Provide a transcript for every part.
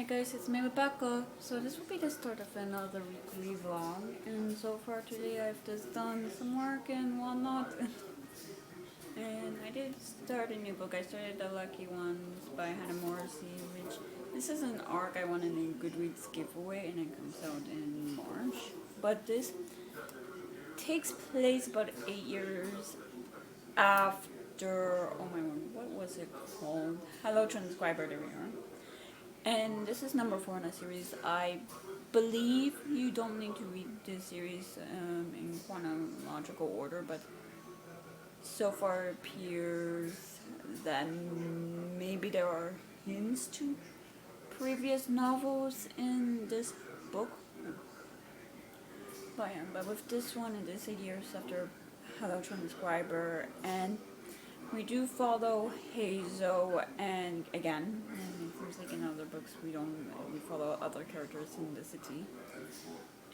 Hi guys, it's me Rebecca. So this will be the start of another weekly vlog, and so far today I've just done some work and whatnot. And I did start a new book. I started The Lucky Ones by Hannah Morrissey, which this is an arc I won in a Goodreads giveaway, and it comes out in March. But this takes place about 8 years after, oh my word, what was it called? Hello Transcriber, there we are. And this is number 4 in a series. I believe you don't need to read this series in chronological order, but so far it appears that maybe there are hints to previous novels in this book. But with this one, it is 8 years after Hello Transcriber, and we do follow Hazel, and again, it seems like in other books we follow other characters in the city.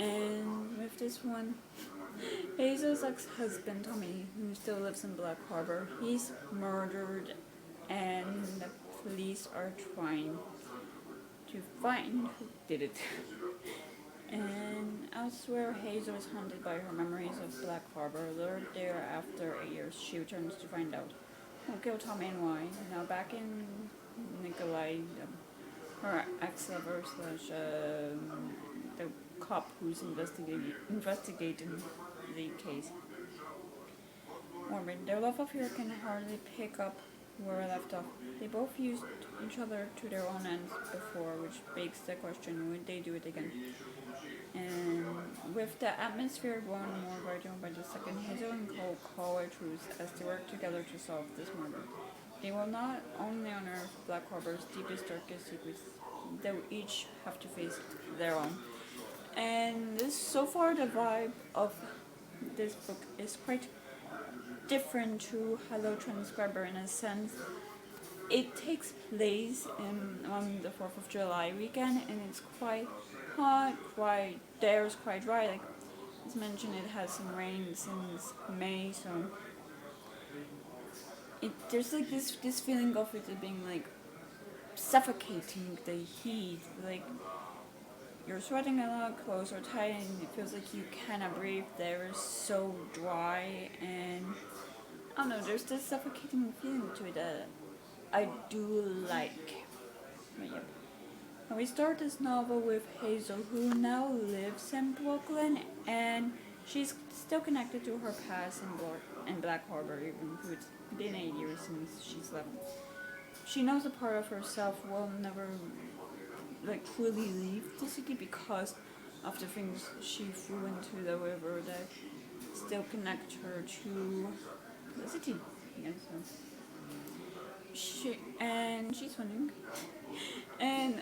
And with this one, Hazel's ex-husband Tommy, who still lives in Black Harbor, he's murdered, and the police are trying to find who did it. And elsewhere, Hazel is haunted by her memories of Black Harbor. Lured there after 8 years, she returns to find out who killed Tommy and why. Now back in Nikolai, her ex-lover slash the cop who's investigating the case. Morbid. Their love affair can hardly pick up where I left off. They both used each other to their own ends before, which begs the question, would they do it again? And with the atmosphere growing more vital by the second, Hazel and Cole call a truce as they work together to solve this murder. They will not only unearth Black Harbor's deepest, darkest secrets, they will each have to face their own. And this, so far, the vibe of this book is quite different to Hello Transcriber in a sense. It takes place on the 4th of July weekend, and it's quite hot, quite dry. Like as mentioned, it has some rain since May, so there's like this feeling of it being like suffocating, the heat, like you're sweating a lot, clothes are tight, and it feels like you cannot breathe. The air is so dry, and I don't know, there's this suffocating feeling to it that I do like. But yeah. We start this novel with Hazel, who now lives in Brooklyn, and she's still connected to her past in Black Harbor, even though it's been 8 years since she's left. She knows a part of herself will never fully leave the city because of the things she threw into the river that still connect her to the city. Yeah, so she's swimming, and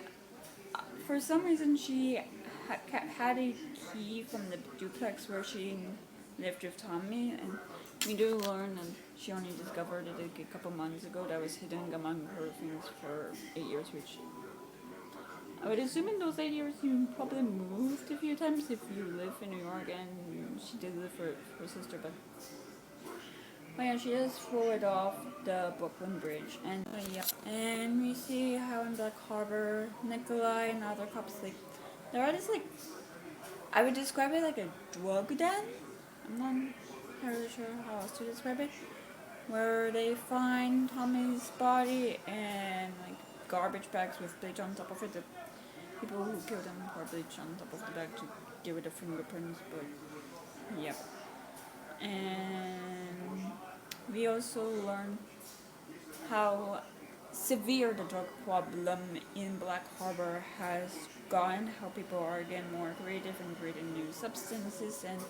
for some reason she had a key from the duplex where she lived with Tommy, and we do learn that she only discovered it a couple months ago. That was hidden among her things for 8 years, which I would assume in those 8 years you probably moved a few times if you live in New York, and she did live for her sister, but yeah, she does throw it off the Brooklyn Bridge, and and we see how in Black Harbor, Nikolai and other cops, there are this I would describe it like a drug den. I'm not entirely sure how else to describe it, where they find Tommy's body and garbage bags with bleach on top of it. The people who killed him pour bleach on top of the bag to get rid of fingerprints, but yeah. And we also learn how severe the drug problem in Black Harbor has gotten, how people are getting more creative and creating new substances, and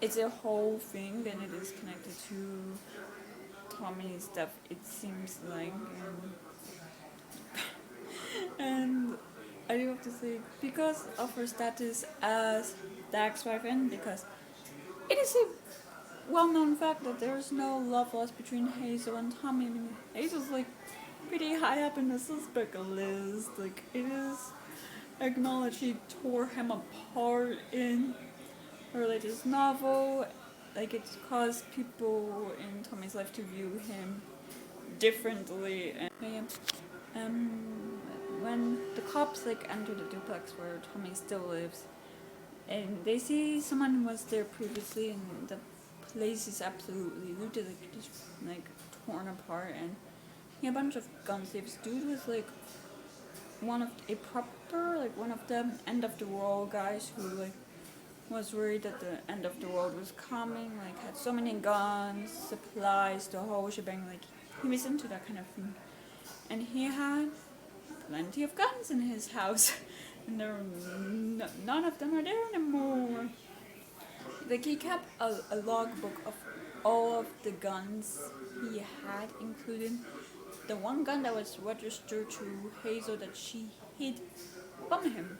it's a whole thing, and it is connected to Tommy's stuff, it seems like. And I do have to say, because of her status as the ex-wife, and because it is a well-known fact that there's no love lost between Hazel and Tommy. I mean, Hazel's pretty high up in the suspect list. It is acknowledged she tore him apart in her latest novel. It's caused people in Tommy's life to view him differently. And when the cops like enter the duplex where Tommy still lives, and they see someone who was there previously, and the place is absolutely looted, like just like torn apart, and he had a bunch of guns. This dude was like one of one of the end of the world guys who like was worried that the end of the world was coming, like had so many guns, supplies, the whole shebang, like he was into that kind of thing. And he had plenty of guns in his house, and none of them are there anymore. Like he kept a logbook of all of the guns he had, including the one gun that was registered to Hazel that she hid from him.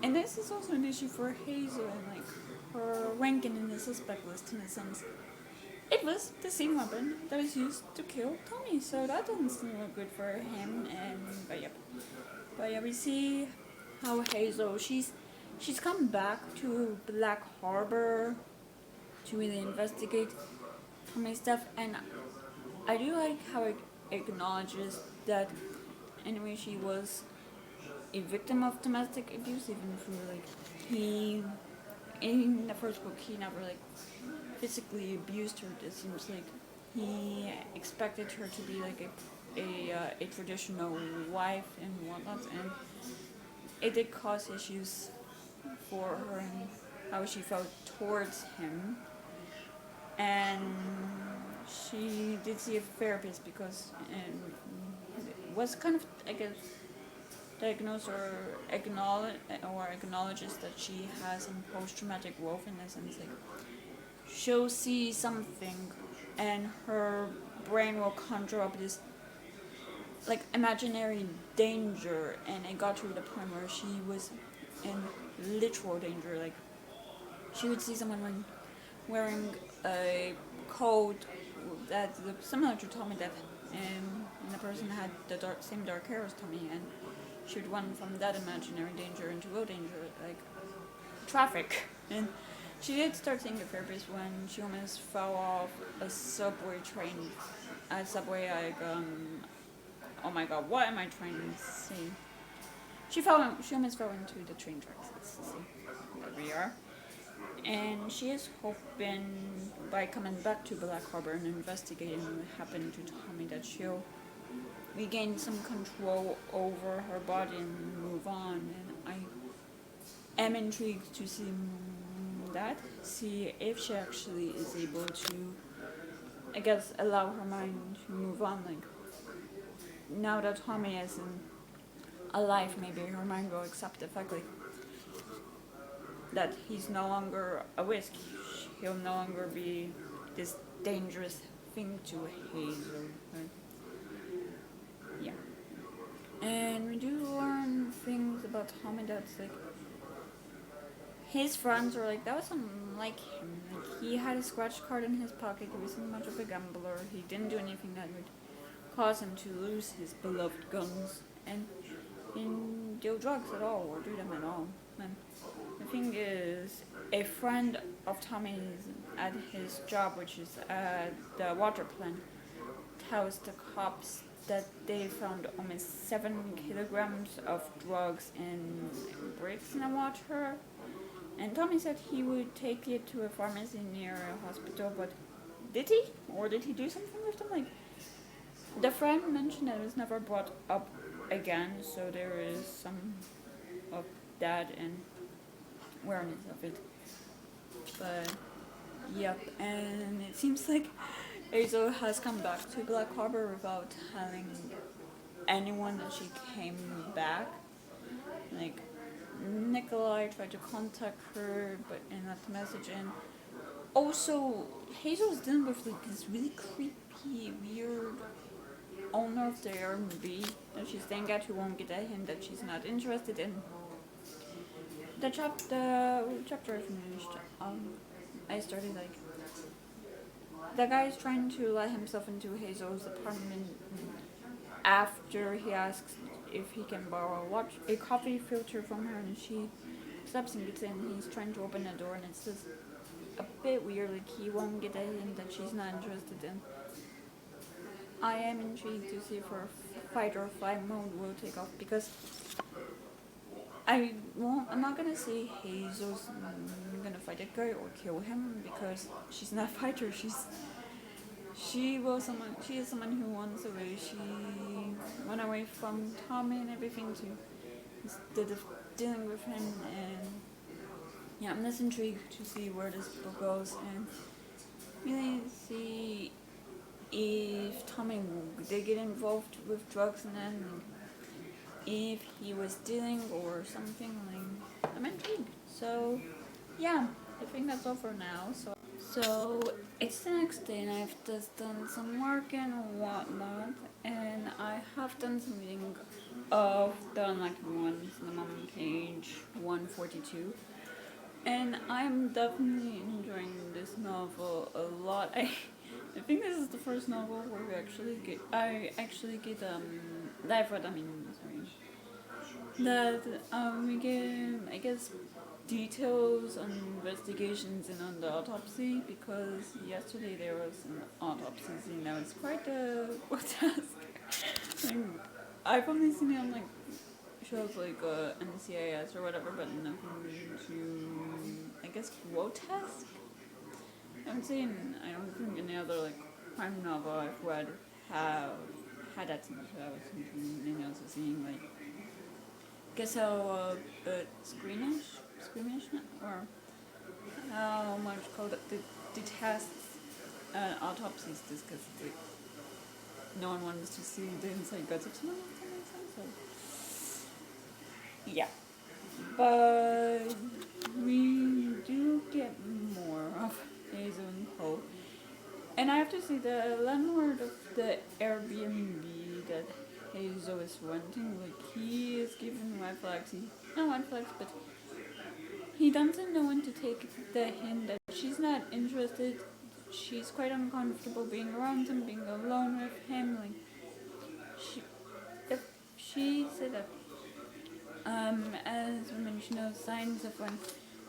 And this is also an issue for Hazel and like her ranking in the suspect list in a sense. It was the same weapon that was used to kill Tommy, so that doesn't seem look good for him. But yeah, we see how Hazel she's come back to Black Harbor to really investigate Tommy's stuff, and I do like how it acknowledges that anyway she was a victim of domestic abuse, even through like he in the first book he never like physically abused her. It seems like he expected her to be like a traditional wife and whatnot, and it did cause issues for her and how she felt towards him. And she did see a therapist because it was kind of, I guess, diagnosed or acknowledges that she has some post-traumatic growth in the sense like she'll see something and her brain will conjure up this like imaginary danger, and it got to the point where she was in literal danger. Like she would see someone wearing a coat that looked similar to Tommy, that and the person had the same dark hair as Tommy, and she would run from that imaginary danger into real danger, like traffic. And she did start seeing a therapist when she almost fell off a subway train. At subway, like oh my god, what am I trying to say? She almost fell into the train tracks. Let's see, there we are. And she is hoping by coming back to Black Harbor and investigating what happened to Tommy that she'll regain some control over her body and move on. And I am intrigued to see if she actually is able to, I guess, allow her mind to move on. Like now that Tommy is alive, maybe her mind will accept the fact like that he's no longer a risk. He'll no longer be this dangerous thing to Hazel. Right? Yeah. And we do learn things about Tommy that's like his friends are like, that was unlike him. Like he had a scratch card in his pocket, he wasn't much of a gambler, he didn't do anything that would cause him to lose his beloved guns, and didn't deal drugs at all or do them at all. And the thing is, a friend of Tommy's at his job, which is at the water plant, tells the cops that they found almost 7 kilograms of drugs in bricks in the water. And Tommy said he would take it to a pharmacy near a hospital, but did he? Or did he do something with them? Like, the friend mentioned that it was never brought up again, so there is some of that and awareness of it. But yep, and it seems like Hazel has come back to Black Harbor without telling anyone that she came back. Like Nikolai tried to contact her, but left a message. And also Hazel was dealing with like this really creepy, weird owner of the Airbnb that she's staying at, who won't get at him, that she's not interested in. The chapter I finished, I started like, the guy is trying to let himself into Hazel's apartment after he asks if he can borrow a coffee filter from her, and she accepts and gets in. He's trying to open the door, and it's just a bit weird, like he won't get at him, that she's not interested in. I am intrigued to see if her fight or flight mode will take off, because I'm not gonna say Hazel's gonna fight that guy or kill him, because she's not a fighter. She is someone who wants away. She went away from Tommy and everything to instead of dealing with him. And yeah, I'm just intrigued to see where this book goes and really see if Tommy did get involved with drugs, and then if he was dealing or something. Like, I'm intrigued. So yeah, I think that's all for now. So it's the next day and I've just done some work and whatnot, and I have done some reading of the Unlucky Ones, the mom page 142, and I'm definitely enjoying this novel a lot. I think this is the first novel where I actually get we get, I guess, details on investigations and on the autopsy, because yesterday there was an autopsy scene that was quite a task. Like, I've only seen it on like shows like NCIS or whatever, but nothing to, I guess, grotesque. I don't think any other like crime novel I've read have had that much. I was thinking, also seeing like, guess how squeamish, or how much called the tests autopsies, just because like, no one wants to see the inside guts of someone. If that makes sense. So yeah, but we do get more of Hazel and Poe, and I have to say the landlord of the Airbnb that Hazel is renting, like, he is giving red flags. Not red flags, but he doesn't know when to take the hint that she's not interested. She's quite uncomfortable being around him, being alone with him. Like, she said that, as women, she knows signs of when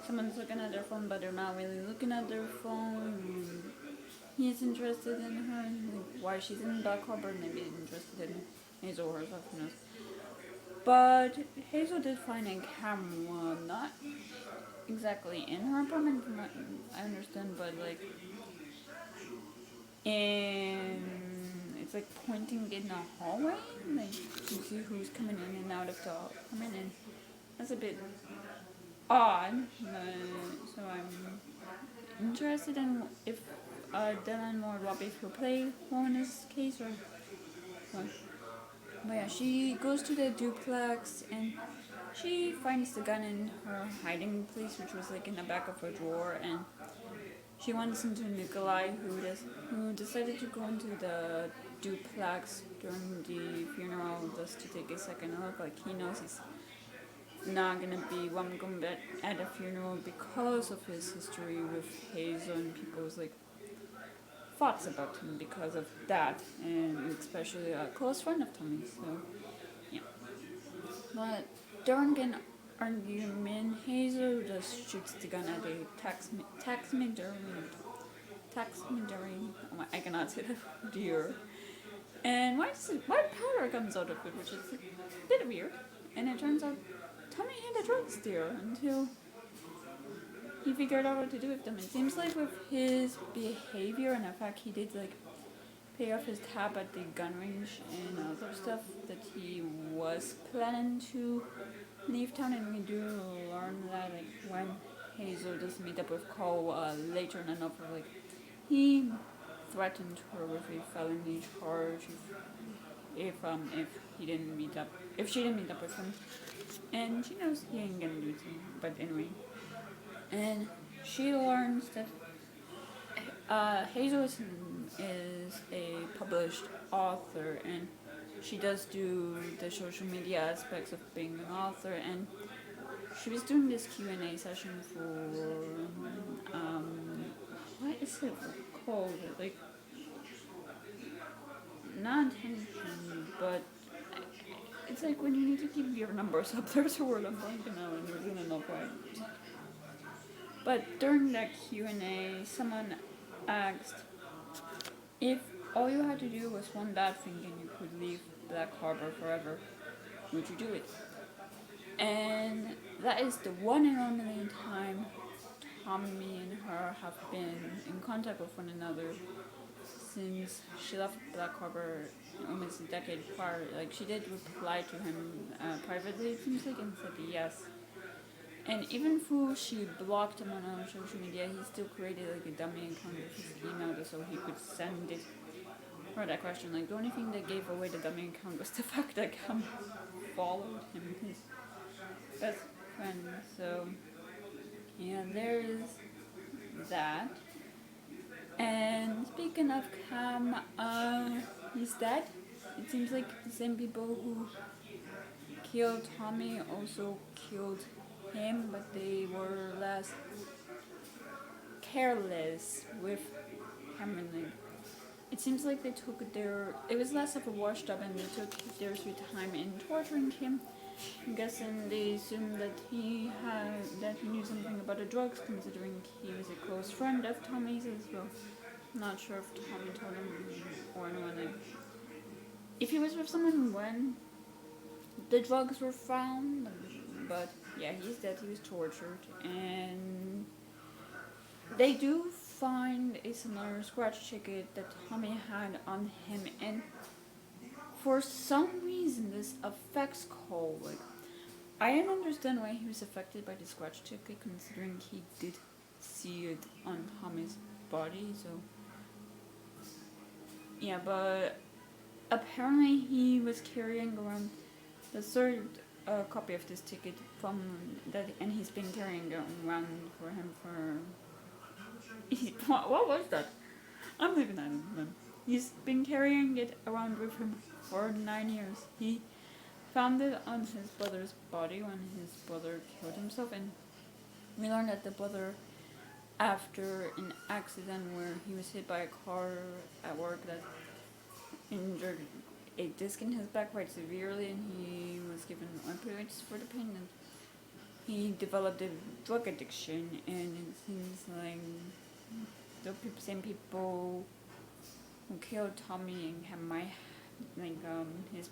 someone's looking at their phone, but they're not really looking at their phone. He's interested in her, like, why she's in Dark Harbor, maybe interested in Hazel herself, who knows. But Hazel did find a camera, not exactly in her apartment, from what I understand, but like, it's like pointing in the hallway, like you see who's coming in and out of the apartment, and that's a bit odd. So I'm interested in if Dylan or Robbie will play one in this case, or what. But yeah, she goes to the duplex and she finds the gun in her hiding place, which was like in the back of a drawer, and she runs into Nikolai, who decided to go into the duplex during the funeral just to take a second look. Like, he knows he's not gonna be welcome at a funeral because of his history with Hazel and people's like thoughts about him because of that, and especially a close friend of Tommy's. So yeah, but during an argument, Hazel just shoots the gun at a taxidermy. Oh my, I cannot say that deer. And white powder comes out of it, which is a bit weird. And it turns out Tommy had a drugs deer until he figured out what to do with them. It seems like with his behavior and the fact he did like pay off his tab at the gun range and other stuff, that he was planning to leave town. And we do learn that like when Hazel does meet up with Cole later in the novel, like, he threatened her with a felony charge if she didn't meet up with him, and she knows he ain't gonna do it. But anyway, and she learns that Hazel is a published author, and she does do the social media aspects of being an author, and she was doing this Q&A session for what is it called? Like, not attention, but it's like when you need to keep your numbers up. There's a word I'm blanking out, and there's an enough right. But during that Q&A, someone asked if all you had to do was one bad thing and you could leave Black Harbor forever. Would you do it? And that is the one and only time Tommy and her have been in contact with one another since she left Black Harbor almost a decade prior. Like, she did reply to him privately, it seems like, and said yes. And even though she blocked him on social media, he still created like a dummy account with his email just so he could send it for that question. Like, the only thing that gave away the dummy account was the fact that Cam followed him, his best friend. So yeah, there is that. And speaking of Cam, he's dead. It seems like the same people who killed Tommy also killed him, but they were less careless with Cameron. Like, it seems like they took it was less of a washed up, and they took their sweet time in torturing him. I'm guessing they assumed that he knew something about the drugs, considering he was a close friend of Tommy's as well. I'm not sure if Tommy told him or when. If he was with someone when the drugs were found, but yeah, he's dead. He was tortured, and they do find a similar scratch ticket that Tommy had on him, and for some reason this affects Cole. Like, I didn't understand why he was affected by the scratch ticket, considering he did see it on Tommy's body. So yeah, but apparently he was carrying around the third copy of this ticket from that, and he's been carrying it around for him for. What was that? I'm looking at him. He's been carrying it around with him for 9 years. He found it on his brother's body when his brother killed himself, and we learned that the brother, after an accident where he was hit by a car at work that injured a disc in his back quite severely, and he was given opioids for the pain, and he developed a drug addiction. And it seems like the same people who killed Tommy and Cam might, his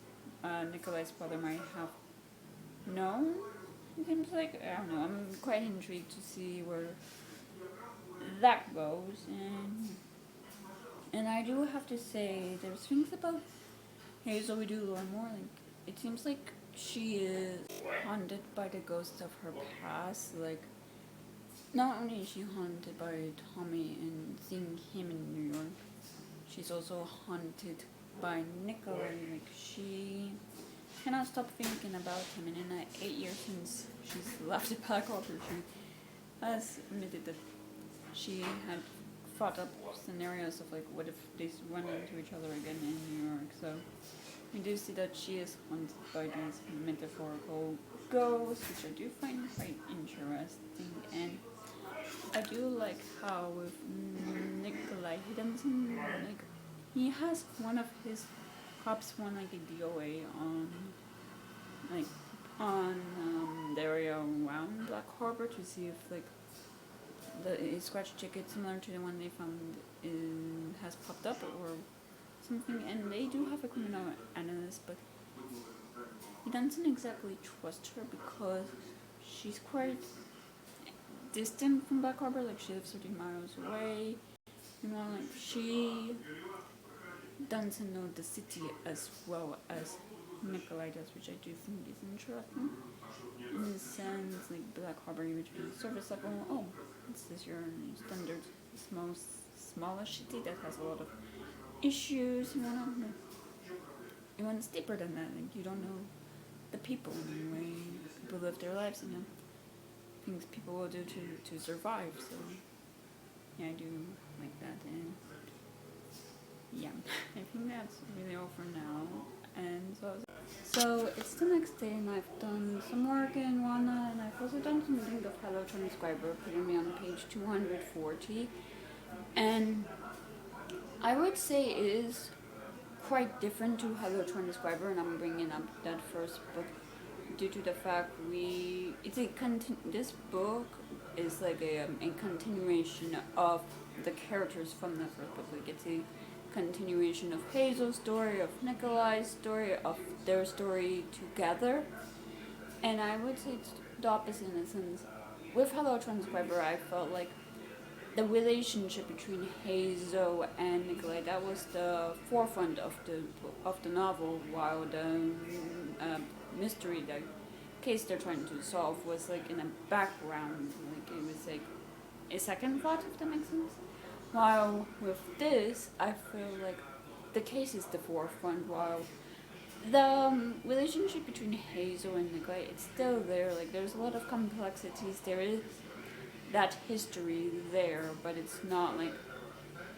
Nikolai's brother might have known. It seems like, I don't know, I'm quite intrigued to see where that goes. And I do have to say, there's things about Hazel we do learn more. Like, it seems like she is haunted by the ghosts of her past. Like, not only is she haunted by Tommy and seeing him in New York, she's also haunted by Nikolai. Like, she cannot stop thinking about him, and in the 8 years since she's left the Black Harbor, she has admitted that she had thought up scenarios of like, what if they run into each other again in New York. So we do see that she is haunted by these metaphorical ghosts, which I do find quite interesting. And I do like how with Nikolai, he doesn't, like, he has one of his cops won like a DOA on the area around Black Harbor to see if like the scratch ticket similar to the one they found has popped up or something. And they do have a criminal analyst, but he doesn't exactly trust her because she's quite distant from Black Harbor. Like, she lives 30 miles away. You know, like, she doesn't know the city as well as Nikolai does, which I do think is interesting. In the sense, like, Black Harbor, you would be surface level, oh, this is your standard smallish city that has a lot of issues. You want it's deeper than that. Like, you don't know the people and the way people live their lives, and things people will do to survive. So yeah, I do like that. And yeah, I think that's really all for now. And so it's the next day, and I've done some work in Wana, and I've also done some reading of Hello Transcriber, putting me on page 240. And I would say it is quite different to Hello Transcriber, and I'm bringing up that first book due to the fact this book is like a continuation of the characters from the first book. Like, it's a continuation of Hazel's story, of Nikolai's story, of their story together. And I would say it's the opposite in a sense. With Hello Transcriber, I felt like the relationship between Hazel and Nikolai, that was the forefront of the novel, while the mystery, the case they're trying to solve, was like in the background. Like it was like a second thought, if that makes sense. While with this, I feel like the case is the forefront, while the relationship between Hazel and Nikolai, it's still there. Like there's a lot of complexities. There is that history there, but it's not like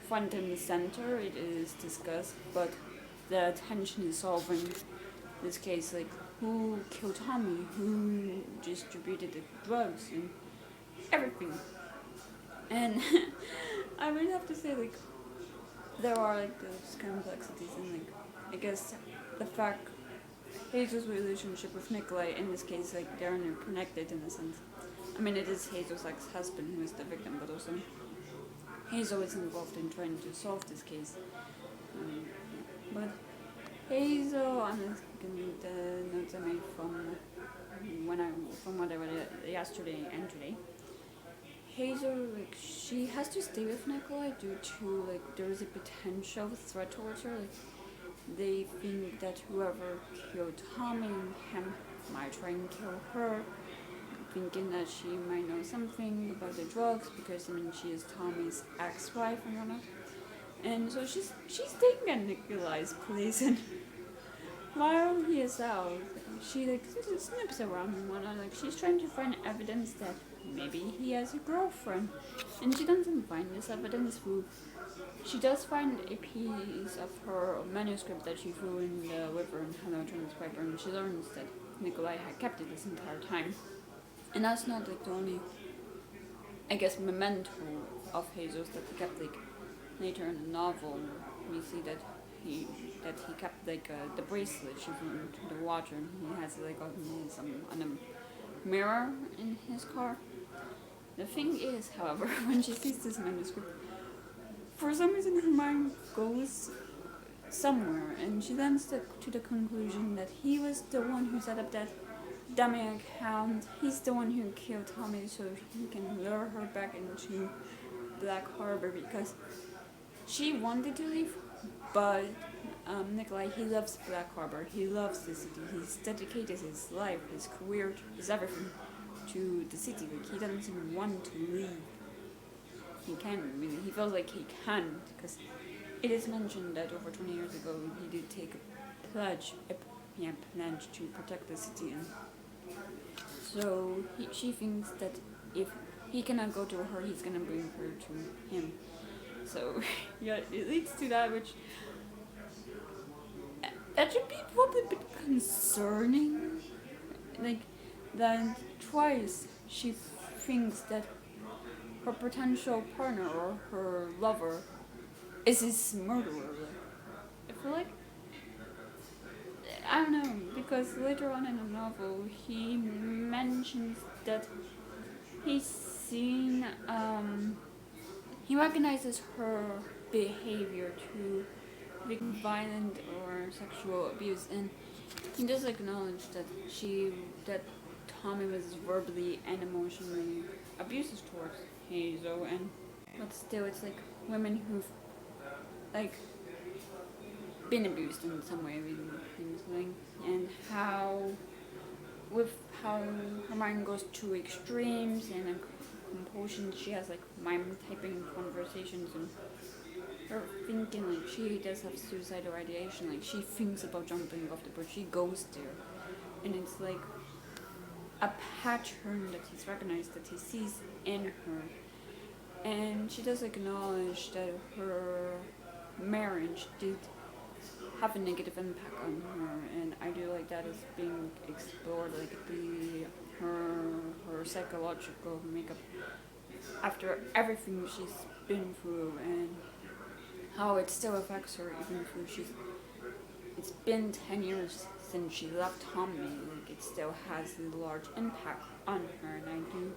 front and center. It is discussed, but the tension is solving this case, like who killed Tommy, who distributed the drugs, and everything. And I would have to say, like, there are like those complexities, and like I guess the fact Hazel's relationship with Nikolai in this case, like they're interconnected in a sense. I mean, it is Hazel's ex-husband who is the victim, but also Hazel is involved in trying to solve this case. But Hazel, I'm just looking at the notes I made from what I read yesterday and today. Hazel, like, she has to stay with Nikolai due to, like, there is a potential threat towards her. Like, they think that whoever killed Tommy and him might try and kill her, thinking that she might know something about the drugs because, I mean, she is Tommy's ex-wife and whatnot. And so she's staying at Nikolai's place, and while he is out, she like snips around and whatnot. Like she's trying to find evidence that maybe he has a girlfriend, and she doesn't find this evidence. She does find a piece of her manuscript that she threw in the river in Hello Transcriber, and she learns that Nikolai had kept it this entire time. And that's not like the only, I guess, memento of Hazel's that he kept. Like later in the novel, we see that he kept like the bracelet she threw into the water, and he has like on a mirror in his car. The thing is, however, when she sees this manuscript, for some reason her mind goes somewhere, and she then stuck to the conclusion that he was the one who set up that dummy account. He's the one who killed Tommy so he can lure her back into Black Harbor, because she wanted to leave, but Nikolai, he loves Black Harbor. He loves the city. He's dedicated his life, his career, his everything to the city. Like he doesn't want to leave. He can't really. He feels like he can't, because it is mentioned that over 20 years ago he did take a pledge to protect the city, and so she thinks that if he cannot go to her, he's gonna bring her to him. So yeah, it leads to that, which that should be probably a bit concerning. Like that twice she thinks that her potential partner or her lover is his murderer. I feel like, I don't know, because later on in the novel he mentions that he's seen he recognizes her behavior to violent or sexual abuse, and he does acknowledge that Tommy was verbally and emotionally abusive towards Hazel, and but still it's like women who've like been abused in some way, and how her mind goes to extremes and like compulsion. She has like mime typing conversations, and her thinking, like she does have suicidal ideation. Like she thinks about jumping off the bridge. She goes there, and it's like a pattern that he's recognized, that he sees in her. And she does acknowledge that her marriage did have a negative impact on her, and I do like that is being explored, like her psychological makeup after everything she's been through, and how it still affects her even though it's been 10 years since she left Tommy. Like it still has a large impact on her, and I do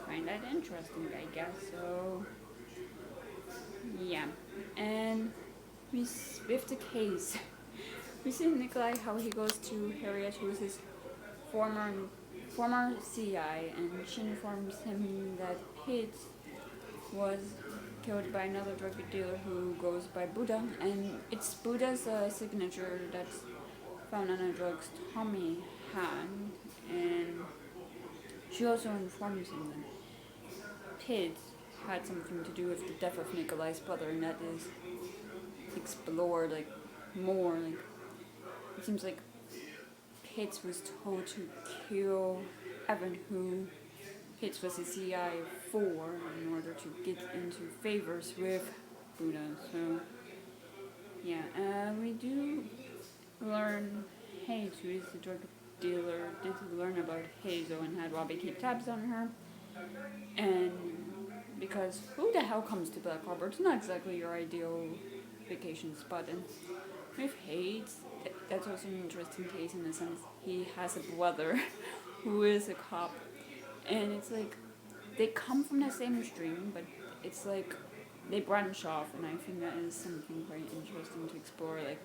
find that interesting, I guess. So Yeah, and with the case, we see Nikolai how he goes to Harriet, who is his former CI, and she informs him that Pete was killed by another drug dealer who goes by Buddha, and it's Buddha's signature that's found on the drugs Tommy had, and she also informs him that Pete had something to do with the death of Nikolai's brother, and that is explored like more. Like it seems like Pitts was told to kill Evan, who Pitts was a CI for, in order to get into favors with Buddha. So yeah, we do learn Hayes, who is the drug dealer, did learn about Hazel and had Robbie keep tabs on her. And because who the hell comes to Black Harbor? It's not exactly your ideal vacation spot. And with Hayes, that's also an interesting case in the sense he has a brother who is a cop. And it's like they come from the same stream, but it's like they branch off, and I think that is something very interesting to explore. Like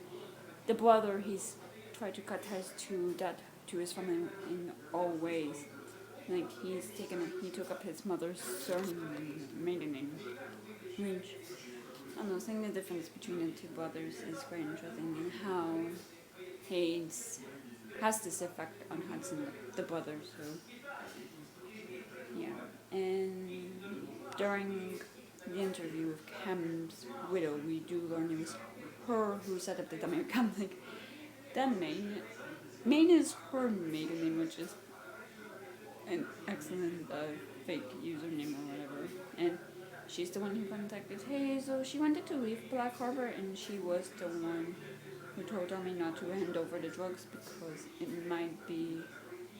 the brother, he's tried to cut ties to his family in all ways. Like he took up his mother's surname, maiden name, which I don't know. Seeing the difference between the two brothers is very interesting, and how Hayes has this effect on Hudson, the brother. So yeah, and during the interview with Cam's widow, we do learn it was her who set up the dummy account. Like that Maine is her maiden name, which is an excellent fake username or whatever. And she's the one who contacted Hazel. She wanted to leave Black Harbor, and she was the one who told Tommy not to hand over the drugs because it might be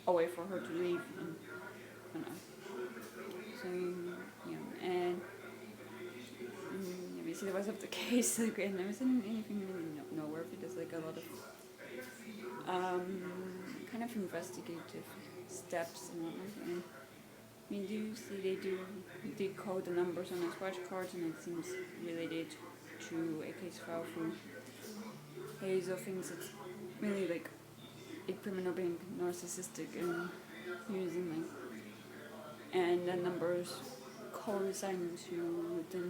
a way for her to leave. And I don't know. So yeah, and we see the rest of the case. Like, and there isn't anything really noteworthy. There's like a lot of kind of investigative steps and whatnot. And we do see they do decode the numbers on the scratch cards, and it seems related to a case file for Hazel thinks it's really like a criminal being narcissistic and using like, and the numbers correspond to the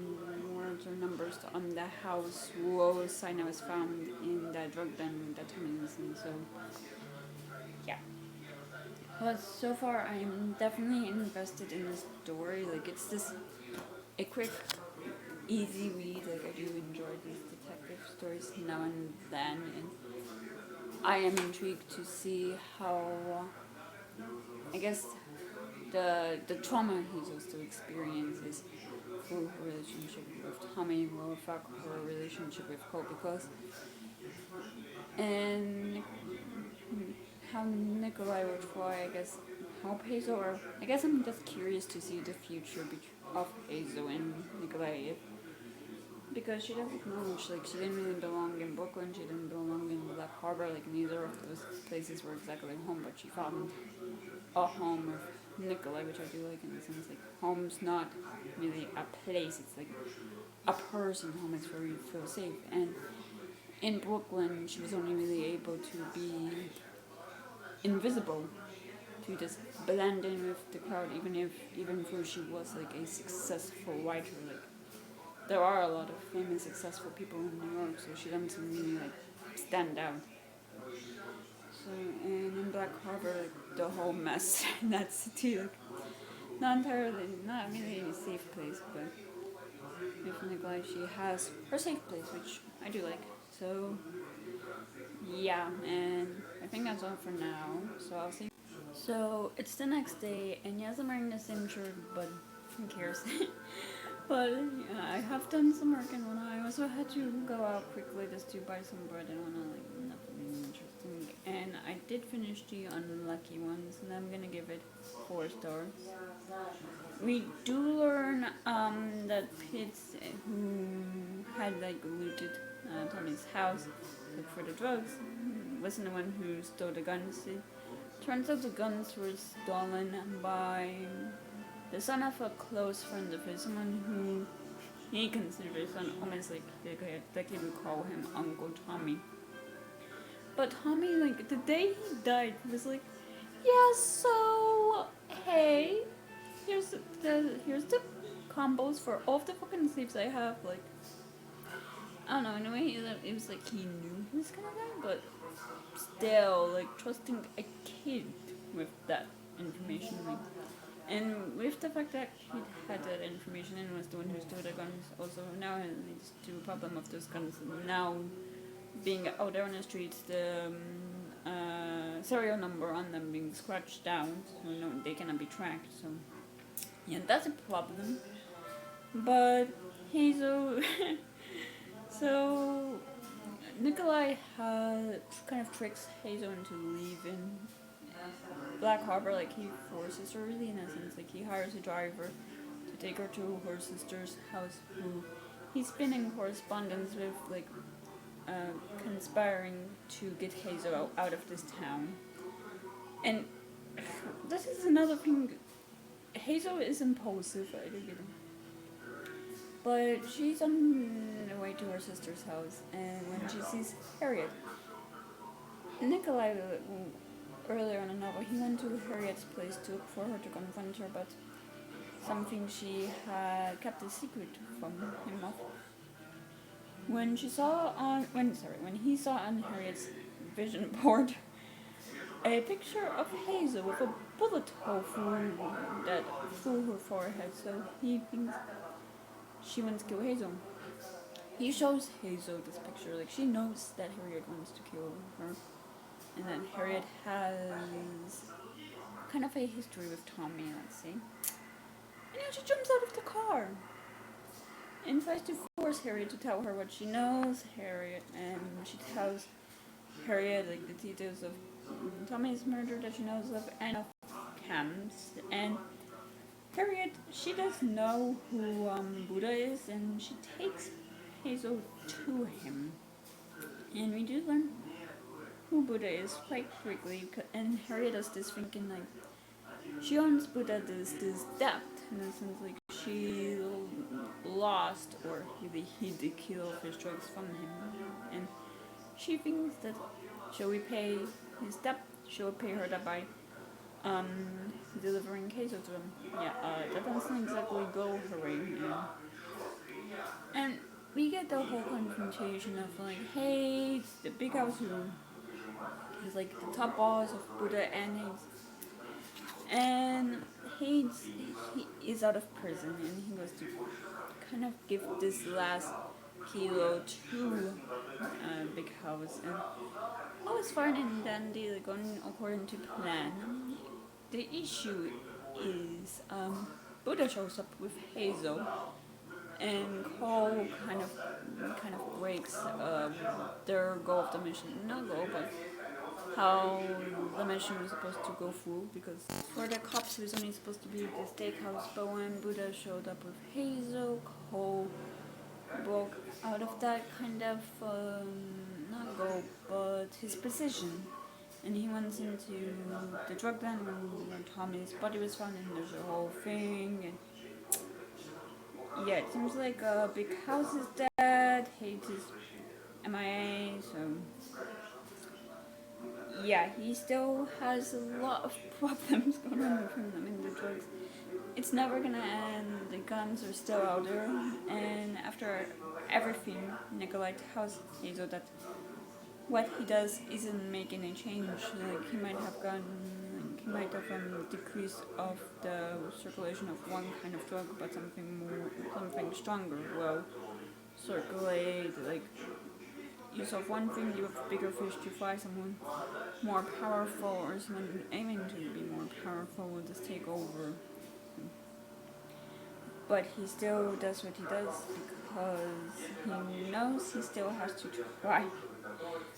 words or numbers on the house rules sign that was found in that drug den that Tommy was in. So yeah. But so far I'm definitely invested in the story. Like it's just a quick, easy read. Like I do enjoy these detective stories now and then, and I am intrigued to see how, I guess, the trauma he's also experiences through her relationship with Tommy will affect her relationship with Cole, because and how Nikolai will try, I guess, help Hazel, or I guess I'm just curious to see the future of Hazel and Nikolai, because she doesn't acknowledge, like, she didn't really belong in Brooklyn, she didn't belong in Black Harbor, like, neither of those places were exactly home, but she found a home with Nikolai, which I do like in the sense, like, home's not really a place, it's like a person. Home is where you feel safe, and in Brooklyn, she was only really able to be invisible, to just blend in with the crowd, even though she was like a successful writer. Like there are a lot of famous successful people in New York, so she doesn't really like stand out. So and in Black Harbor, like, the whole mess in that city, like not really a safe place, but with Nikolai she has her safe place, which I do like. So yeah, and I think that's all for now. So I'll see. So it's the next day, and yes, I'm wearing the same shirt, but who cares? But yeah, I have done some work, and I also had to go out quickly just to buy some bread and whatnot, like nothing interesting. And I did finish the unlucky ones, and I'm gonna give it 4 stars. We do learn that Pitts, who had like looted Tommy's house, looked for the drugs, wasn't the one who stole the guns. It turns out the guns were stolen by the son of a close friend of his, someone who he considered his son almost like he would call him Uncle Tommy. But Tommy, like the day he died, was like, yeah, so hey, here's the combos for all of the fucking sleeves I have. Like, I don't know. In a way, it was like he knew he was gonna die, but still, like trusting a kid with that information, like, and with the fact that he had that information and was the one who stole the guns, also now it leads to a problem of those guns now being out there on the streets, the serial number on them being scratched down, so no, they cannot be tracked. So yeah, that's a problem. But Hazel, so Nikolai kind of tricks Hazel into leaving Black Harbor. Like he forces her, really, in a sense. Like he hires a driver to take her to her sister's house, who he's been in correspondence with, like conspiring to get Hazel out of this town. And this is another thing. Hazel is impulsive, I do get it. But she's on the way to her sister's house, and when she sees Harriet, Nikolai, earlier in the novel, he went to Harriet's place to look for her to confront her, but something she had kept a secret from him of. When he saw on Harriet's vision board a picture of Hazel with a bullet hole through her forehead, so he thinks she wants to kill Hazel. He shows Hazel this picture, like she knows that Harriet wants to kill her, and that Harriet has kind of a history with Tommy, let's say. And then she jumps out of the car and tries to force Harriet to tell her what she knows. She tells Harriet like the details of Tommy's murder that she knows of, and of Cam's. And Harriet, she does know who Buddha is, and she takes Hazel to him. And we do learn who Buddha is quite quickly, and Harriet does this thinking like she owns Buddha this debt, in a sense, like she lost or he hid the kilo of his drugs from him, and she thinks that she'll repay his debt, she'll pay her debt by delivering Hazel to him. Yeah, that doesn't exactly go her way. Yeah. And we get the whole confrontation of like, hey, the big house who is like the top boss of Buddha and Hades. And he is out of prison, and he goes to kind of give this last kilo to Big House, and all is fine and dandy, like going according to plan. The issue is Buddha shows up with Hazel, and Cole kind of breaks their goal of the mission. Not goal, but how the mission was supposed to go through, because for the cops it was only supposed to be the steakhouse, but when Buddha showed up with Hazel, Cole broke out of that kind of not goal, but his position, and he went into the drug den when Tommy's body was found, and there's a whole thing, and yeah, it seems like Big House is dead, Hades is MIA, so yeah, he still has a lot of problems going on with him. I mean, the drugs, it's never gonna end, the guns are still out there, and after everything, Nikolai tells Hazel that what he does isn't making a change. Like, he might have decrease of the circulation of one kind of drug, but something stronger will circulate. Like, you solve one thing, you have bigger fish to fry, someone more powerful or someone aiming to be more powerful will just take over. But he still does what he does because he knows he still has to try.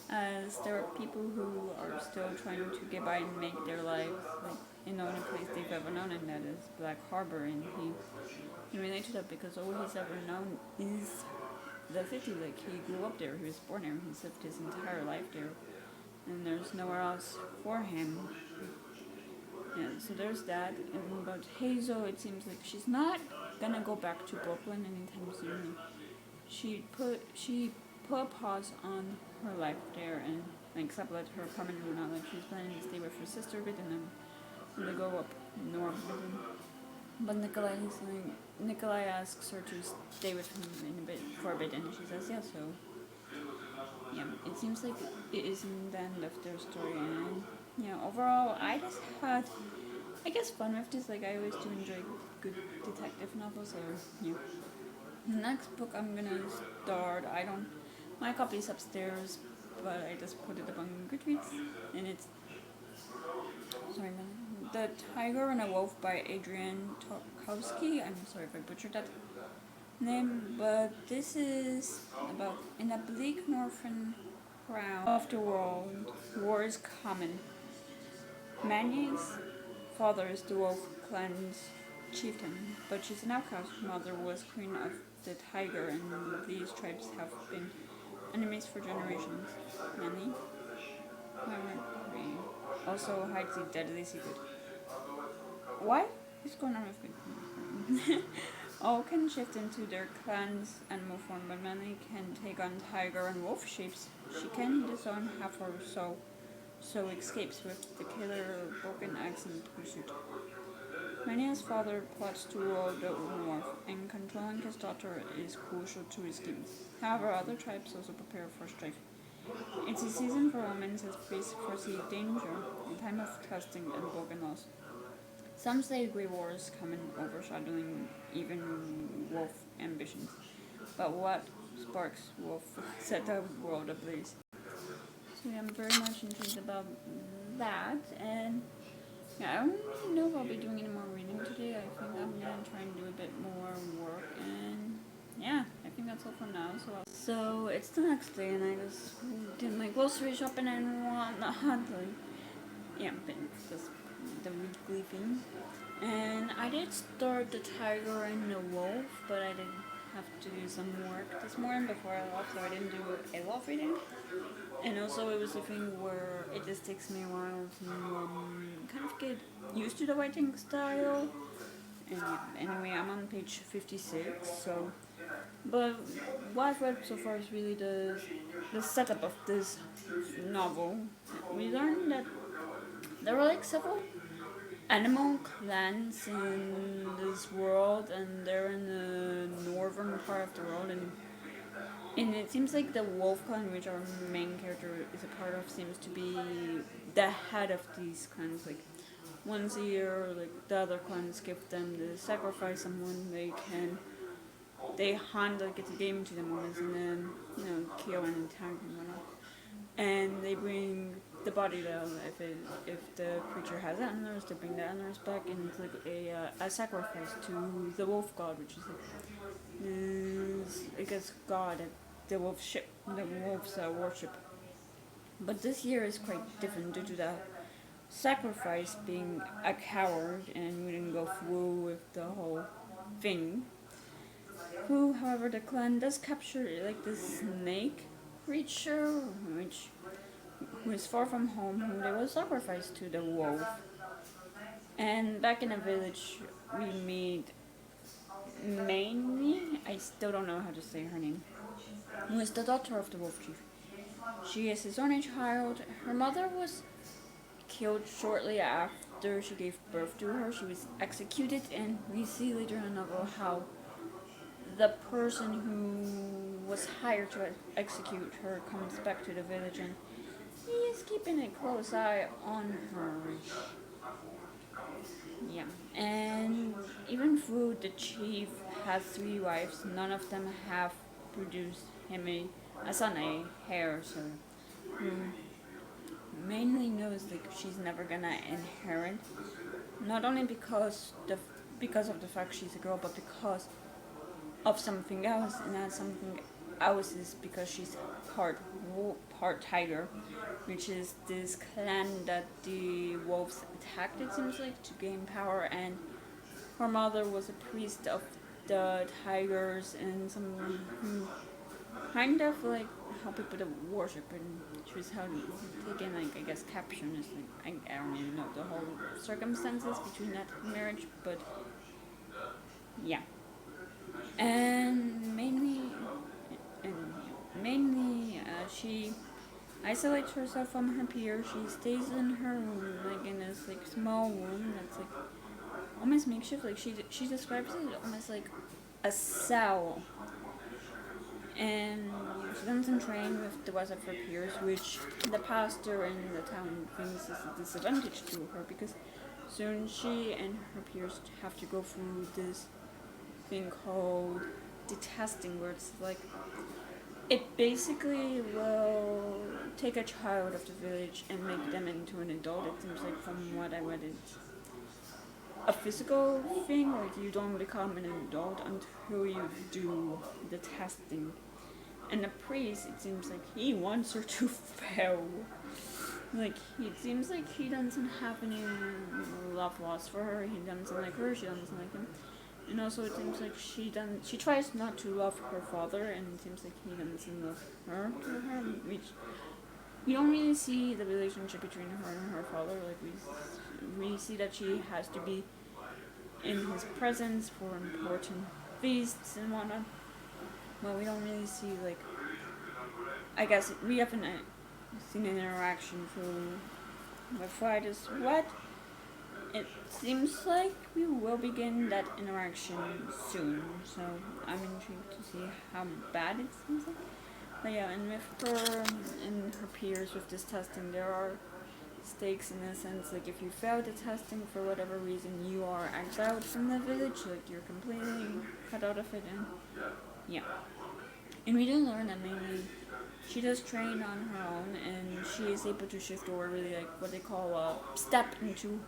As there are people who are still trying to get by and make their lives like in the only place they've ever known, and that is Black Harbor, and he relates to that because all he's ever known is the city. Like, he grew up there, he was born there, he's lived his entire life there, and there's nowhere else for him. Yeah, so there's that. And about Hazel, it seems like she's not gonna go back to Brooklyn anytime soon. She put a pause on her life there and like sublet her permanently now. Like she's planning to stay with her sister a bit and then they go up north with him. But Nikolai asks her to stay with him for a bit, and she says yeah. So yeah, it seems like it isn't the end of their story. And yeah, overall, I just had fun with this. Like I always do enjoy good detective novels. So yeah, the next book I'm gonna start. I don't. My copy's upstairs, but I just put it up on Goodreads, and it's sorry, man. The Tiger and a Wolf by Adrian Tarkowski. I'm sorry if I butchered that name, but this is about in a bleak northern crown of the world, war is common. Manny's father is the Wolf clan's chieftain, but she's an outcast. Her mother was queen of the Tiger, and these tribes have been enemies for generations. Manny, also hides a deadly secret. What is going on with me? All can shift into their clan's animal form, but many can take on tiger and wolf shapes. She can disown half or so escapes with the killer broken axe in pursuit. Mania's father plots to rule the north, and controlling his daughter is crucial to his schemes. However, other tribes also prepare for strife. It's a season for women as foresee danger, a time of testing and broken laws. Some say great war is coming, overshadowing even wolf ambitions. But what sparks wolf set the world ablaze? So yeah, I'm very much intrigued about that, and yeah, I don't really know if I'll be doing any more reading today. I think I'm gonna try and do a bit more work, and yeah, I think that's all for now. So it's the next day, and I just did my grocery shopping and whatnot. Like, yeah, but just the weekly thing. And I did start the Tiger and the Wolf, but I did have to do some work this morning before I left, so I didn't do a lot of reading. And also, it was a thing where it just takes me a while to kind of get used to the writing style. And yeah, anyway, I'm on page 56, so. But what I've read so far is really the setup of this novel. We learned that there are like several animal clans in this world, and they're in the northern part of the world, and it seems like the wolf clan, which our main character is a part of, seems to be the head of these clans. Like once a year, like the other clans give them to sacrifice someone they hunt, like it's a game to them almost, and then kill and attack and whatnot, and they bring the body down. If the creature has antlers, they bring the antlers back, and it's like a sacrifice to the wolf god, which is I guess god that the wolves worship. But this year is quite different due to the sacrifice being a coward and wouldn't go through with the whole thing. Who, however, the clan does capture like this snake creature, who is far from home, who they will sacrifice to the wolf. And back in the village, we meet Mainly, I still don't know how to say her name, who is the daughter of the wolf chief. She is his only child. Her mother was killed shortly after she gave birth to her. She was executed, and we see later in the novel how the person who was hired to execute her comes back to the village, and he is keeping a close eye on her. Yeah, and even though the chief has 3 wives, none of them have produced him a son, a heir, so who mainly knows that she's never gonna inherit. Not only because of the fact she's a girl, but because of something else, and that something else is because she's part tiger, which is this clan that the wolves attacked, it seems like, to gain power, and her mother was a priest of the tigers and someone who kind of like how people do worship and choose how to take in, like, I guess caption is like, I don't even know the whole circumstances between that marriage, but yeah. And she isolates herself from her peers. She stays in her room, like in this like small room that's like almost makeshift. Like she describes it almost like a cell, and she doesn't train with the rest of her peers, which the pastor in the town thinks is a disadvantage to her because soon she and her peers have to go through this thing called detesting, where it's like it basically will take a child of the village and make them into an adult. It seems like from what I read, it's a physical thing. Like you don't become an adult until you do the testing. And the priest, it seems like he wants her to fail. Like it seems like he doesn't have any love lost for her. He doesn't like her. She doesn't like him. And also, it seems like she tries not to love her father, and it seems like he doesn't love her to her, which we don't really see the relationship between her and her father. Like we see that she has to be in his presence for important feasts and whatnot, but we don't really see, like, I guess we haven't seen an interaction through Frida's what. It seems like we will begin that interaction soon, so I'm intrigued to see how bad it seems like. But yeah, and with her and her peers with this testing, there are stakes in a sense. Like if you fail the testing for whatever reason, you are exiled from the village. Like you're completely cut out of it, and yeah. And we do learn that mainly she does train on her own, and she is able to shift over really like what they call a step into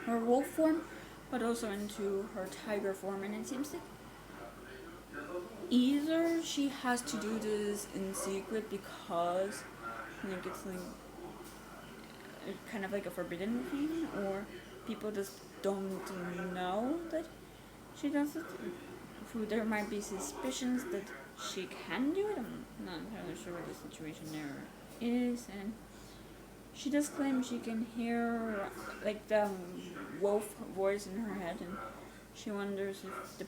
her wolf form, but also into her tiger form. And it seems like either she has to do this in secret because like it's like kind of like a forbidden thing, or people just don't know that she does it. There might be suspicions that she can do it. I'm not entirely sure what the situation there is, and she does claim she can hear like the wolf voice in her head, and she wonders if the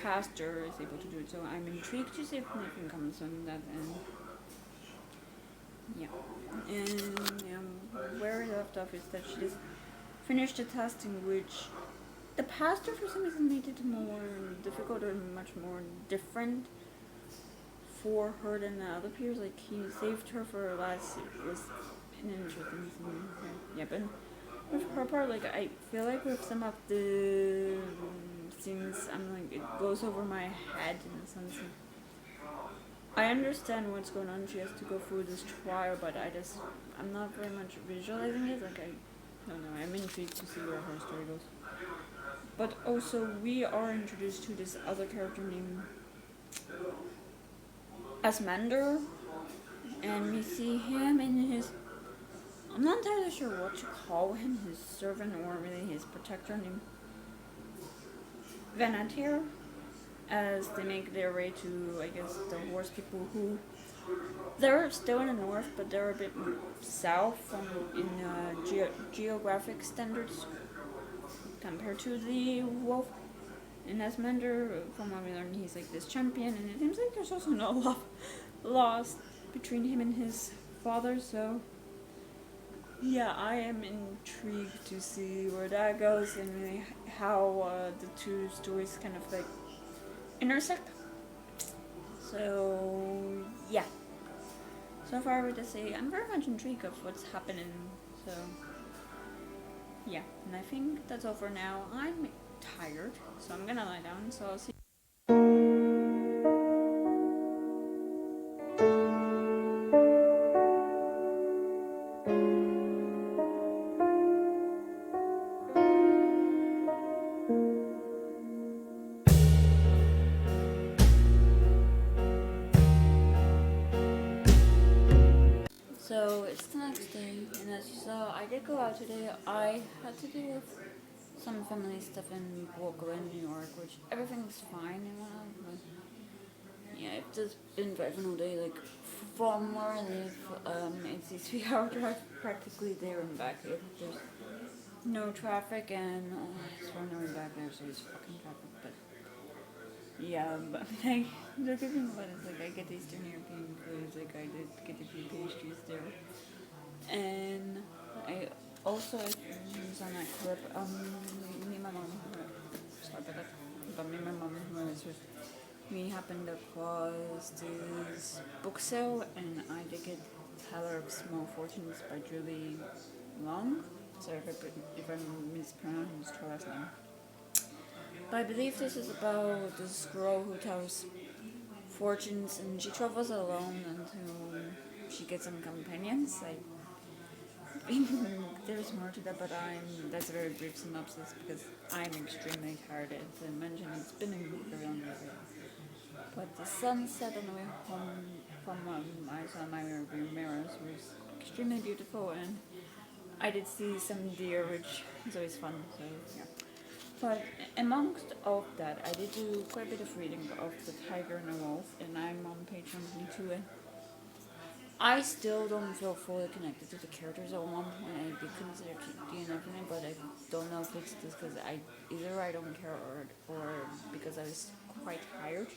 pastor is able to do it. So I'm intrigued to see if anything comes on that end. Yeah. And where we left off is that she just finished the testing, which the pastor for some reason made it more difficult or much more different for her than the other peers. Like he saved her for last. It was an interesting thing. Yeah, but with her part, like I feel like with some of the scenes, I'm like it goes over my head in a sense. I understand what's going on. She has to go through this trial, but I'm not very much visualizing it. Like I don't know. I'm intrigued to see where her story goes. But also, we are introduced to this other character named Asmander, and we see him in his. I'm not entirely sure what to call him, his servant or really his protector named Venatir, as they make their way to, I guess, the horse people who. They're still in the north, but they're a bit south in geographic standards compared to the wolf. And Asmander, from what we learned, he's like this champion, and it seems like there's also no love lost between him and his father, so yeah, I am intrigued to see where that goes and really how the two stories kind of like intersect. So yeah, so far I would just say I'm very much intrigued of what's happening. So yeah, and I think that's all for now. I'm tired, so I'm gonna lie down. So I'll see. So it's the next day, and as you saw, I did go out today. I had to deal with some family stuff in Brooklyn, New York, which everything's fine and whatnot. But yeah, I've just been driving all day, like from where I live. It's a 3 hour drive practically there and back. There's no traffic, and it's far and back there's always fucking traffic. But yeah, but like the good thing about it is like I get Eastern European foods. Like I did get a few pastries there, and I also was on that clip. Me and my mom. Sorry about that. But me and my mom was with me happened across this book sale, and I did get Teller of Small Fortunes by Julie Long. Sorry if I mispronounced her last name. But I believe this is about this girl who tells fortunes, and she travels alone until she gets some companions. I think there's more to that, but that's a very brief synopsis because I'm extremely tired. As I mentioned, it's been a very long day. But the sunset on the way home from I saw my rearview mirrors was extremely beautiful, and I did see some deer, which is always fun. So yeah. But amongst all of that, I did do quite a bit of reading of The Tiger and the Wolf, and I'm on page 122, and I still don't feel fully connected to the characters. At one point, I did consider DNFing it, but I don't know if it's just because either I don't care or because I was quite tired.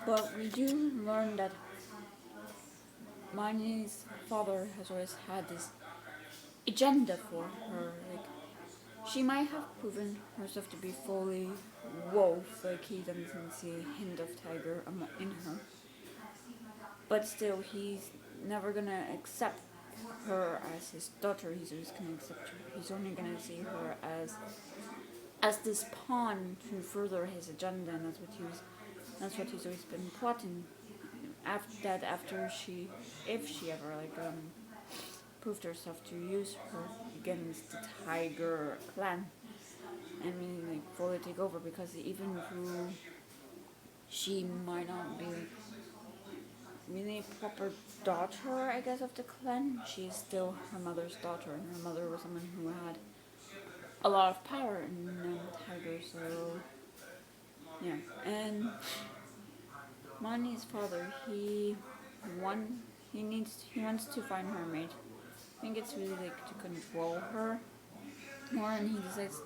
But we do learn that Marnie's father has always had this agenda for her. Like, she might have proven herself to be fully wolf, like he doesn't see a hint of tiger in her. But still, he's never gonna accept her as his daughter. He's always gonna accept her. He's only gonna see her as this pawn to further his agenda, and that's what he's always been plotting. After if she ever proved herself to use her against the tiger clan, I mean like fully take over, because even though she might not be really a proper daughter, I guess, of the clan, she's still her mother's daughter, and her mother was someone who had a lot of power in Tiger, so yeah. And Mani's father, he wants to find her mate. I think it's really like to control her more, and he decides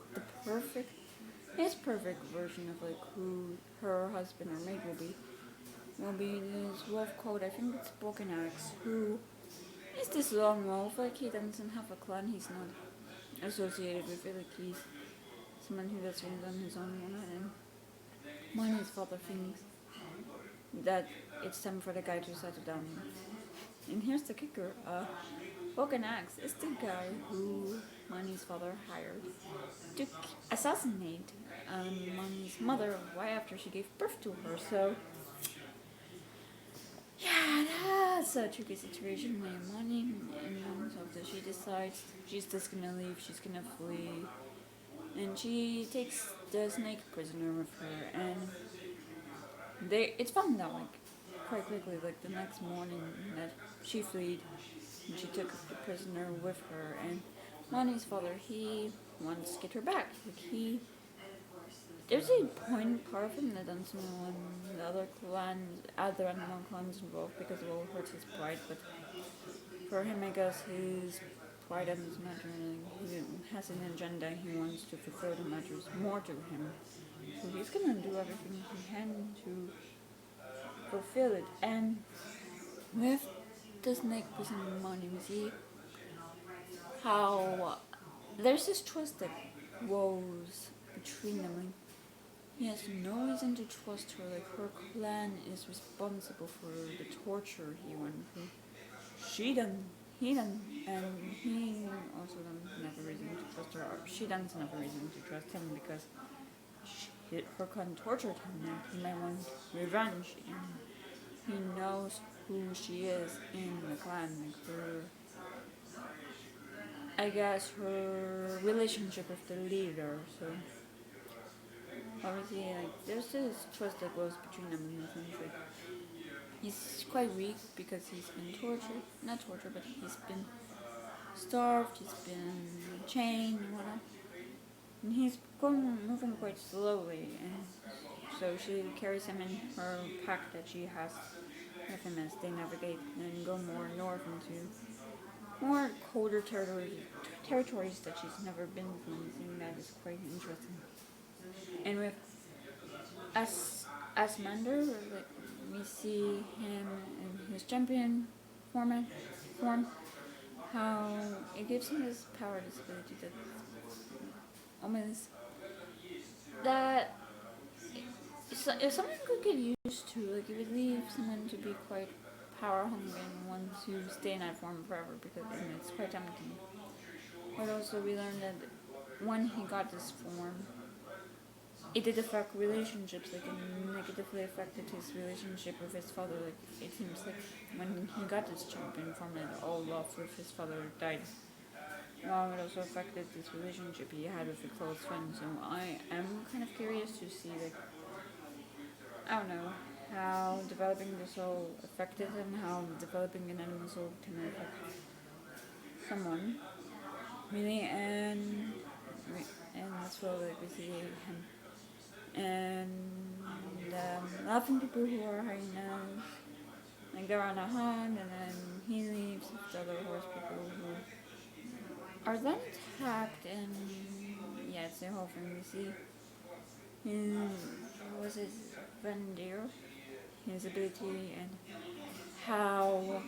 his perfect version of like who her husband or mate will be this wolf called, I think it's Broken Axe, who is this lone wolf. Like he doesn't have a clan, he's not associated with it. Like he's someone who does things on his own, and Mani's father thinks that it's time for the guy to settle down. And here's the kicker: Broken Axe is the guy who Mani's father hired to assassinate Mani's mother right after she gave birth to her. So yeah, that's a tricky situation with Mani. And so she decides she's just gonna leave. She's gonna flee, and she takes the snake prisoner with her, and it's found out like quite quickly, like the next morning, that she fled and she took the prisoner with her. And Mani's father, he wants to get her back. Like there's a part of him that doesn't want the other animal clans involved, because it will hurt his pride. But for him, I guess his pride doesn't matter. He has an agenda. He wants to fulfill that matters more to him. So he's gonna do everything he can to fulfill it. And with the snake prison money, we see how there's this trust that grows between them. Like, he has no reason to trust her. Like, her clan is responsible for the torture he went through. He doesn't, and he also doesn't have a reason to trust her. Or she doesn't have a reason to trust him, because her clan tortured him, and he might want revenge. And he knows who she is in the clan, like her relationship with the leader. So obviously, like, there's this trust that goes between them in the sense like he's quite weak because he's been not tortured, but he's been starved, he's been chained and whatnot, and he's moving quite slowly, and So she carries him in her pack that she has with him as they navigate and go more north into more colder territories that she's never been from. I think that is quite interesting. And with Asmander, like, we see him in his champion form, how it gives him this power, this ability that almost that if someone could get used to, like, it would leave someone to be quite power hungry and want to stay in that form forever because it's quite tempting. But also we learned that when he got this form, it did affect relationships, like it negatively affected his relationship with his father. Like it seems like when he got this champion form, that all love with his father died. It also affected this relationship he had with a close friend. So I am kind of curious to see, like, I don't know, how developing the soul affected him, how developing an animal soul can affect someone, really, and that's what, like, we see him. And often people who are hyenas, like, they're on a hunt, and then he leaves with the other horse people who are then attacked, and yeah, it's the whole thing. We see him, what was his Vendir, his ability, and how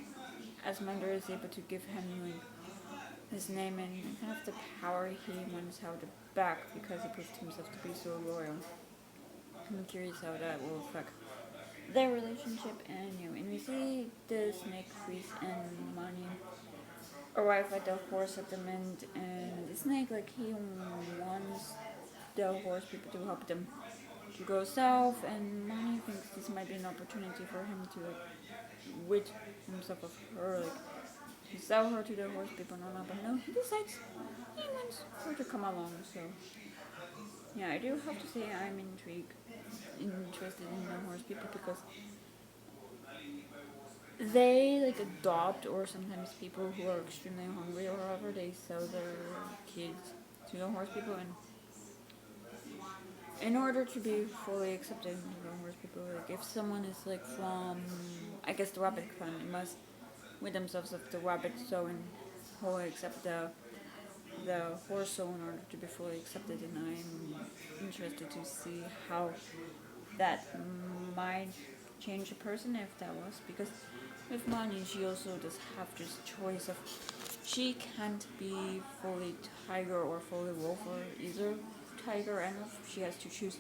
Asmander is able to give him, like, his name and kind of the power he wants out the back because he proved himself to be so loyal. I'm curious how that will affect their relationship, and we see the snake priest and Mani arrive at the horse settlement, and the snake, like, he wants the horse people to help them to go south, and Mani thinks this might be an opportunity for him to, like, rid himself of her, like, to sell her to the horse people, but no, he decides he wants her to come along. So yeah, I do have to say I'm interested in the horse people because they, like, adopt, or sometimes people who are extremely hungry or whatever, they sell their kids to the horse people, and in order to be fully accepted into the horse people, like, if someone is, like, from, I guess, the rabbit clan, they must rid themselves of the rabbit soul and wholly accept the horse soul in order to be fully accepted. And I'm interested to see how that might change a person if that was, because with Mani, she also does have this choice of she can't be fully tiger or fully wolf or either tiger and wolf. She has to choose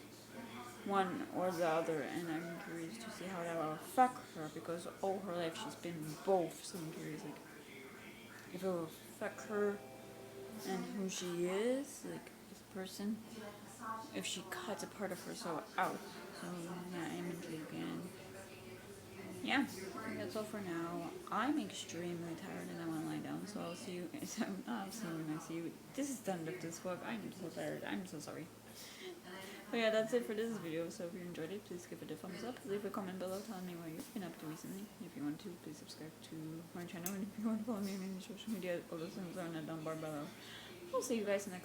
one or the other, and I'm curious to see how that will affect her because all her life she's been both. So I'm curious, like, if it will affect her and who she is, like, as a person, if she cuts a part of herself out. So yeah, I'm intrigued, and yeah, I think that's all for now. I'm extremely tired and I want to lie down, so I'll see you guys. I'll see you when I see you. This is done with this vlog. I'm so tired. I'm so sorry. But yeah, that's it for this video. So if you enjoyed it, please give it a thumbs up. Leave a comment below telling me what you've been up to recently. If you want to, please subscribe to my channel. And if you want to follow me on any social media, all those things are in the down bar below. I'll see you guys next